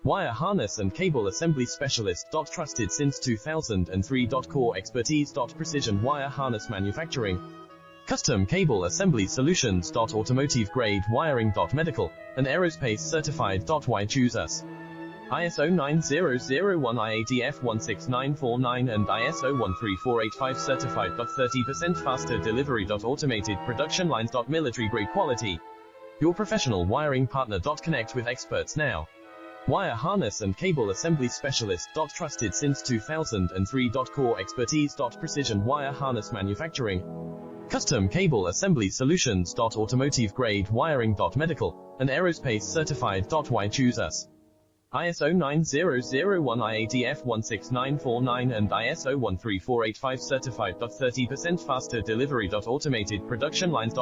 Wire harness and cable assembly specialist. Trusted since 2003. Core expertise. Precision wire harness manufacturing. Custom cable assembly solutions. Automotive grade wiring. Medical and aerospace certified. Why choose us? ISO 9001 IATF 16949 and ISO 13485 certified. 30% faster delivery. Automated production lines. Military grade quality. Your professional wiring partner. Connect with experts now. Wire harness and cable assembly specialist. Trusted since 2003. Core expertise. Precision wire harness manufacturing. Custom cable assembly solutions. Automotive grade wiring. Medical and aerospace certified. Why choose us? ISO 9001 IATF 16949 and ISO 13485 certified. 30% faster delivery. Automated production lines.